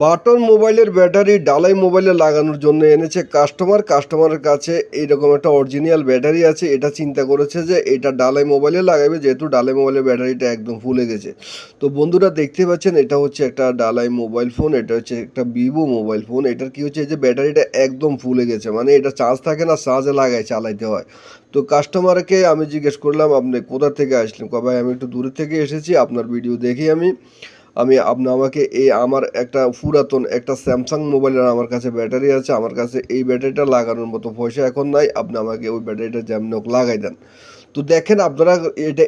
Button মোবাইলের battery ডালাই মোবাইলে লাগানোর জন্য এনেছে কাস্টমারের কাছে এইরকম একটা অরিজিনাল ব্যাটারি আছে। এটা চিন্তা করেছে যে এটা ডালাই মোবাইলে লাগাবে, যেহেতু ডালাই মোবাইলের ব্যাটারিটা একদম ফুলে গেছে। তো বন্ধুরা দেখতে পাচ্ছেন এটা হচ্ছে একটা ডালাই মোবাইল ফোন, এটা হচ্ছে একটা ভিভো মোবাইল ফোন। এটার কি হচ্ছে, এই যে ব্যাটারিটা একদম ফুলে গেছে, মানে এটা চার্জ থাকে না, চার্জে লাগায় চালাইতে হয়। তো কাস্টমারকে আমি জিজ্ঞেস করলাম, আপনি কোথা থেকে আসলেন? কয় ভাই আমি একটু দূরে থেকে এসেছি, আপনার ভিডিও দেখি আমি আমি আপনি আমাকে আমার একটা পুরাতন একটা স্যামসাং মোবাইলের আমার কাছে ব্যাটারি আছে, আমার কাছে এই ব্যাটারিটা লাগানোর মতো পয়সা এখন নাই, আপনি আমাকে ওই ব্যাটারিটা যেমন হোক লাগাই দেন। তো দেখেন আপনারা,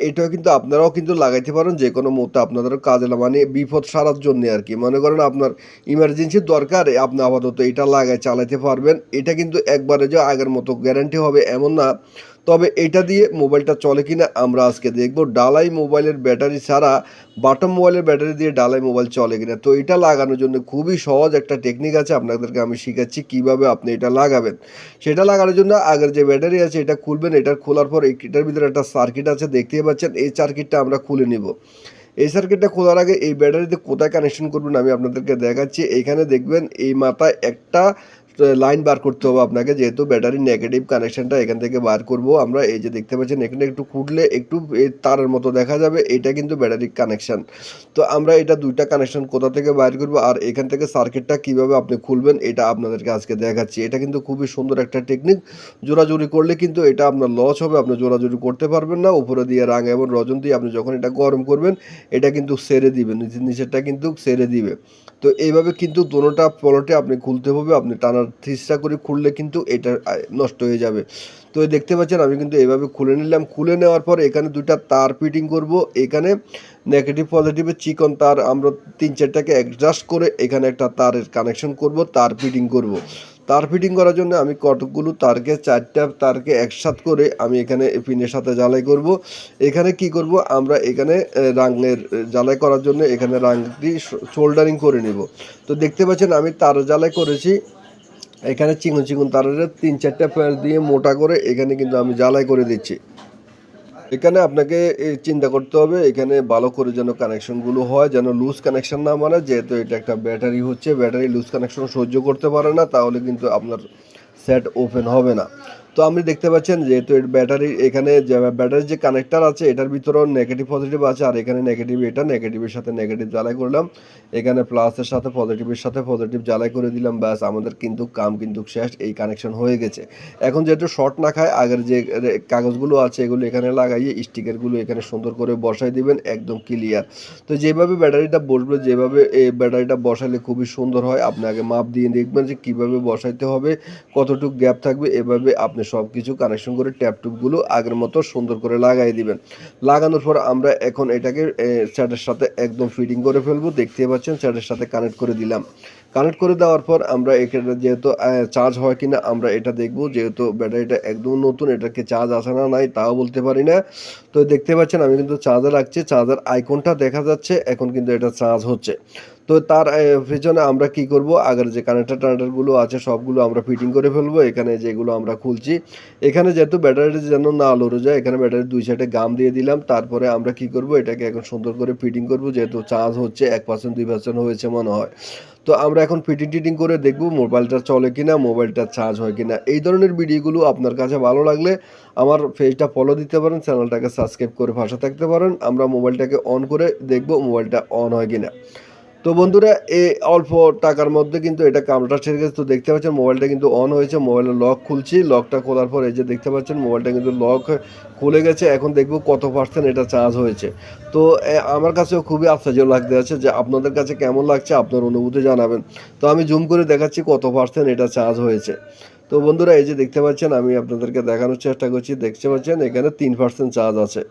এটাও কিন্তু আপনারাও কিন্তু লাগাইতে পারেন যে কোনো মুহূর্তে আপনাদেরও কাজে মানে বিপদ সারার জন্য আর কি। মনে করেন আপনার ইমার্জেন্সির দরকার, আপনি আপাতত এটা লাগাই চালাতে পারবেন। এটা কিন্তু একবারে যে আগের মতো গ্যারান্টি হবে এমন না, তবে এটা দিয়ে মোবাইলটা চলে কিনা আমরা আজকে দেখব। ডালাই মোবাইলের ব্যাটারি ছাড়া বাটন মোবাইলের ব্যাটারি দিয়ে ডালাই মোবাইল চলে কিনা। তো এটা লাগানোর জন্য খুবই সহজ একটা টেকনিক আছে, আপনাদেরকে আমি শিখাচ্ছি কিভাবে আপনি এটা লাগাবেন। সেটা লাগানোর জন্য আগের যে ব্যাটারি আছে এটা খুলবেন, এটা খোলার পর এটার ভিতরে একটা সার্কিট আছে দেখতেই পাচ্ছেন, এই সার্কিটটা আমরা খুলে নিব। এই সার্কিটটা খোলার আগে এই ব্যাটারিতে কোথায় কানেকশন করবেন আমি আপনাদেরকে দেখাচ্ছি। এইখানে দেখবেন এই মাথায় একটা লাইন বার করতে হবে আপনাকে, যেহেতু ব্যাটারি নেগেটিভ কানেকশনটা এখান থেকে বার করব আমরা। এই যে দেখতে পাচ্ছেন এখানে একটু খুঁটলে একটু এই তারের মতো দেখা যাবে, এটা কিন্তু ব্যাটারি কানেকশন। তো আমরা এটা দুইটা কানেকশন কোথা থেকে বাইর করব আর এখান থেকে সার্কিটটা কিভাবে আপনি খুলবেন এটা আপনাদেরকে আজকে দেখাচ্ছি। এটা কিন্তু খুবই সুন্দর একটা টেকনিক। জোরাজুরি করলে কিন্তু এটা আপনার লস হবে, আপনি জোরাজুরি করতে পারবেন না। উপরে দিয়ে রাং এবং রজন দিয়ে আপনি যখন এটা গরম করবেন এটা কিন্তু ছেড়ে দিবে, নিচেরটা কিন্তু ছেড়ে দিবে। তো এইভাবে কিন্তু দোনোটা পলটে আপনি খুলতে হবে, আপনি টানার চেষ্টা করে খুললে কিন্তু এটা নষ্ট হয়ে যাবে। তো দেখতে পাচ্ছেন আমি কিন্তু এইভাবে খুলে নিলাম। খুলে নেওয়ার পর এখানে দুইটা তার ফিটিং করব। এখানে নেগেটিভ পজিটিভের চিকন তার আমরা 3-4টাকে অ্যাডজাস্ট করে এখানে একটা তারের কানেকশন করব, তার ফিটিং করব। তার ফিটিং করার জন্য আমি কতগুলো তারকে 4টা তারকে একসাথ করে আমি এখানে পিনের সাথে জ্বালাই করব। এখানে কি করব আমরা, এখানে রাঙের জ্বালাই করার জন্য এখানে রাংটি সোল্ডারিং করে নিব। তো দেখতে পাচ্ছেন আমি তার জ্বালাই করেছি। এখানে চিকন চিকন তারের 3-4টা প্যাচ দিয়ে মোটা করে এখানে কিন্তু আমি জ্বালাই করে দিচ্ছি। এখানে আপনাকে চিন্তা করতে হবে এখানে ভালো করে যেন কানেকশনগুলো হয়, যেন লুজ কানেকশন না, মানে যেহেতু এটা একটা ব্যাটারি হচ্ছে, ব্যাটারি লুজ কানেকশন সহ্য করতে পারে না, তাহলে কিন্তু আপনার সেট ওপেন হবে না। তো আপনি দেখতে পাচ্ছেন যেহেতু এর ব্যাটারি এখানে যে ব্যাটারির যে কানেক্টার আছে এটার ভিতরেও নেগেটিভ পজিটিভ আছে, আর এখানে নেগেটিভ, এটা নেগেটিভের সাথে নেগেটিভ জ্বালাই করলাম, এখানে প্লাসের সাথে পজিটিভের সাথে পজিটিভ জ্বালাই করে দিলাম, ব্যাস আমাদের কিন্তু কাম কিন্তু শেষ, এই কানেকশন হয়ে গেছে। এখন যেহেতু শর্ট না খায়, আগের যে কাগজগুলো আছে এগুলো এখানে লাগাইয়ে স্টিকারগুলো এখানে সুন্দর করে বসাই দিবেন, একদম ক্লিয়ার। তো যেভাবে ব্যাটারিটা বসবে, যেভাবে এই ব্যাটারিটা বসালে খুবই সুন্দর হয়, আপনি আগে মাপ দিয়ে দেখবেন যে কীভাবে বসাইতে হবে, কতটুকু গ্যাপ থাকবে, এভাবে আপনি সব কিছু কানেকশন করে ট্যাপ টুপগুলো আগের মতো সুন্দর করে লাগাই দিবেন। লাগানোর পর আমরা এখন এটাকে স্যাটের সাথে একদম ফিটিং করে ফেলবো। দেখতে পাচ্ছেন স্যাটের সাথে কানেক্ট করে দিলাম। কানেক্ট করে দেওয়ার পর আমরা এখানে যেহেতু চার্জ হয় কিনা আমরা এটা দেখব, যেহেতু ব্যাটারিটা একদম নতুন, এটাকে চার্জ আসে না নাই তাও বলতে পারি না। তো দেখতে পাচ্ছেন আমি কিন্তু চার্জে রাখছি, চার্জার আইকনটা দেখা যাচ্ছে, এখন কিন্তু এটা চার্জ হচ্ছে। তো তার পেছনে আমরা কি করব, আগের যে কানেক্টারগুলো আছে সবগুলো আমরা ফিটিং করে ফেলবো। এখানে যেগুলো আমরা খুলছি, এখানে যেহেতু ব্যাটারিটা যেন না লড়ে যায়, এখানে ব্যাটারির 2 সাইডে গাম দিয়ে দিলাম। তারপরে আমরা কি করব, এটাকে এখন সুন্দর করে ফিটিং করব, যেহেতু চার্জ হচ্ছে 1% 2% হয়েছে মনে হয়। তো আমরা এখন ফিটিং টিটিং করে দেখব মোবাইলটা চলে কিনা, মোবাইলটা চার্জ হয় কিনা। এই ধরনের ভিডিওগুলো আপনার কাছে ভালো লাগলে আমার পেজটা ফলো দিতে পারেন, চ্যানেলটাকে সাবস্ক্রাইব করে পাশে থাকতে পারেন। আমরা মোবাইলটাকে অন করে দেখব মোবাইলটা অন হয় কিনা। তো বন্ধুরা এই অল্প টাকার মধ্যে কিন্তু এটা কামটা সেরে গেছে। তো দেখতে পাচ্ছেন মোবাইলটা কিন্তু অন হয়েছে, মোবাইলের লক খুলছি, লকটা খোলার পর এই যে দেখতে পাচ্ছেন মোবাইলটা কিন্তু লক খুলে গেছে। এখন দেখব কত পার্সেন্ট এটা চার্জ হয়েছে। তো আমার কাছেও খুবই আশ্চর্য লাগতে আছে, যে আপনাদের কাছে কেমন লাগছে আপনার অনুভূতি জানাবেন। তো আমি জুম করে দেখাচ্ছি কত পার্সেন্ট এটা চার্জ হয়েছে। তো বন্ধুরা এই যে দেখতে পাচ্ছেন আমি আপনাদেরকে দেখানোর চেষ্টা করছি, দেখতে পাচ্ছেন এখানে 3% চার্জ আছে।